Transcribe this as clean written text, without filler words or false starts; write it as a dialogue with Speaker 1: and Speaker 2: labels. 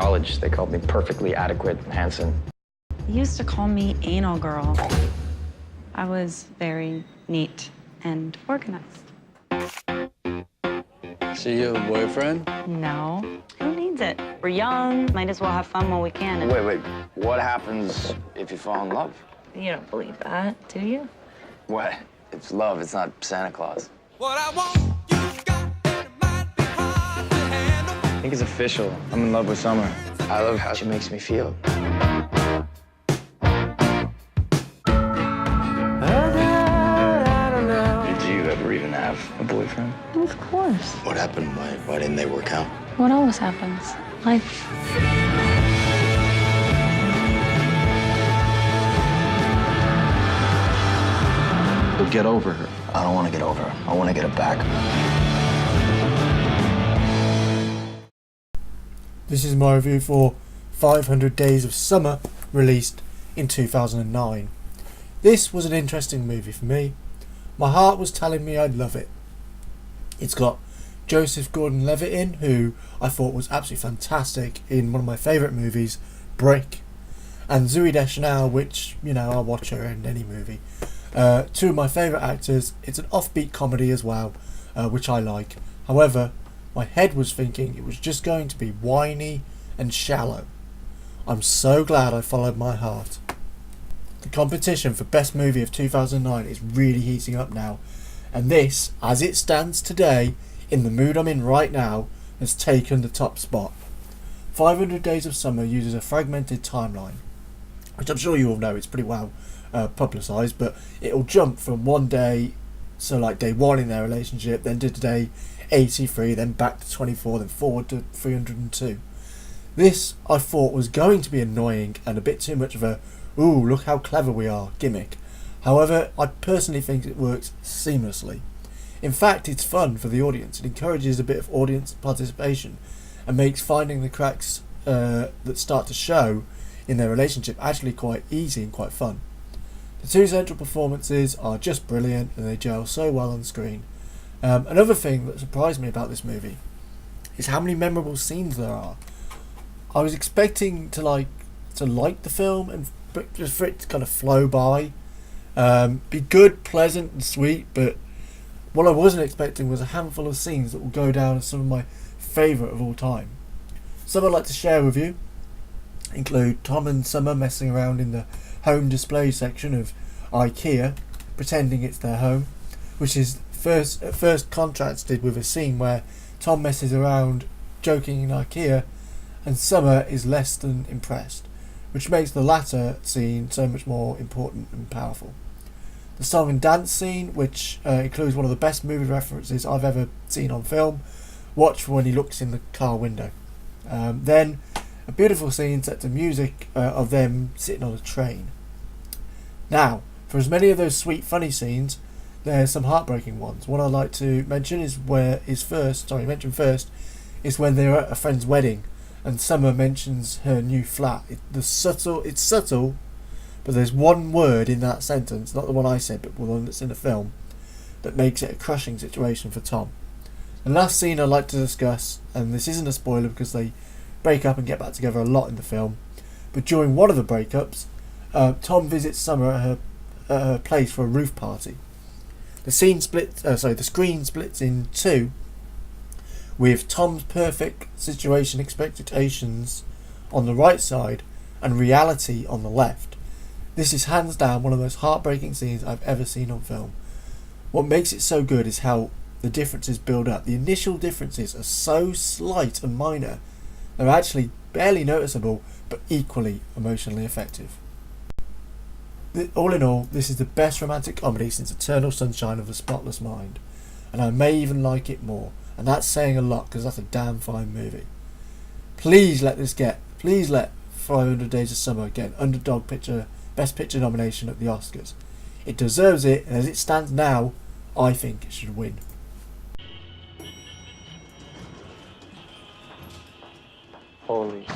Speaker 1: college, they called me perfectly adequate Hanson.
Speaker 2: They used to call me anal girl. I was very neat and organized.
Speaker 3: So you have a boyfriend?
Speaker 2: No. Who needs it? We're young, might as well have fun while we can. And
Speaker 1: Wait, what happens if you fall in love?
Speaker 2: you don't believe that, do you?
Speaker 1: What? It's love, it's not Santa Claus.
Speaker 4: What I want, you got, and it might be hard to handle.
Speaker 1: I think it's official. I'm in love with Summer. I love how she makes me feel. Did you ever even have a boyfriend?
Speaker 2: Of course.
Speaker 5: What happened? Why didn't they work out?
Speaker 2: What always happens? Life.
Speaker 5: But get over her. I don't want to get over her. I want to get her back.
Speaker 6: This is my review for 500 Days of Summer, released in 2009. This was an interesting movie for me. My heart was telling me I'd love it. It's got Joseph Gordon-Levitt in, who I thought was absolutely fantastic in one of my favourite movies, Brick, and Zooey Deschanel, which, you know, I'll watch her in any movie. Two of my favourite actors. It's an offbeat comedy as well, which I like. However, my head was thinking it was just going to be whiny and shallow. I'm so glad I followed my heart. The competition for Best Movie of 2009 is really heating up now, and this, as it stands today, in the mood I'm in right now, has taken the top spot. 500 Days of Summer uses a fragmented timeline, which I'm sure you all know, it's pretty well publicised, but it'll jump from one day, so like day 1 in their relationship, then to day 83, then back to 24, then forward to 302. This, I thought, was going to be annoying and a bit too much of a "ooh, look how clever we are" gimmick. However, I personally think it works seamlessly. In fact, it's fun for the audience. It encourages a bit of audience participation and makes finding the cracks that start to show in their relationship actually quite easy and quite fun. The two central performances are just brilliant and they gel so well on screen. Another thing that surprised me about this movie is how many memorable scenes there are. I was expecting to like the film and just for it to kind of flow by, be good, pleasant and sweet, but what I wasn't expecting was a handful of scenes that will go down as some of my favourite of all time. Some I'd like to share with you include Tom and Summer messing around in the home display section of IKEA, pretending it's their home, which is at first contrasted with a scene where Tom messes around joking in IKEA and Summer is less than impressed, which makes the latter scene so much more important and powerful. The song and dance scene, which includes one of the best movie references I've ever seen on film. Watch for when he looks in the car window. Then a beautiful scene set to music of them sitting on a train. Now, for as many of those sweet funny scenes, there's some heartbreaking ones. One I'd like to mention is when they're at a friend's wedding and Summer mentions her new flat. It's subtle, but there's one word in that sentence, not the one I said, but the one that's in the film, that makes it a crushing situation for Tom. The last scene I'd like to discuss, and this isn't a spoiler because they break up and get back together a lot in the film, but during one of the breakups, Tom visits Summer at her place for a roof party. The screen splits in two, with Tom's perfect situation expectations on the right side and reality on the left. This is hands down one of the most heartbreaking scenes I've ever seen on film. What makes it so good is how the differences build up. The initial differences are so slight and minor, they're actually barely noticeable, but equally emotionally effective. All in all, this is the best romantic comedy since Eternal Sunshine of the Spotless Mind, and I may even like it more, and that's saying a lot because that's a damn fine movie. Please let 500 Days of Summer get an underdog Best Picture nomination at the Oscars. It deserves it, and as it stands now, I think it should win.
Speaker 1: Holy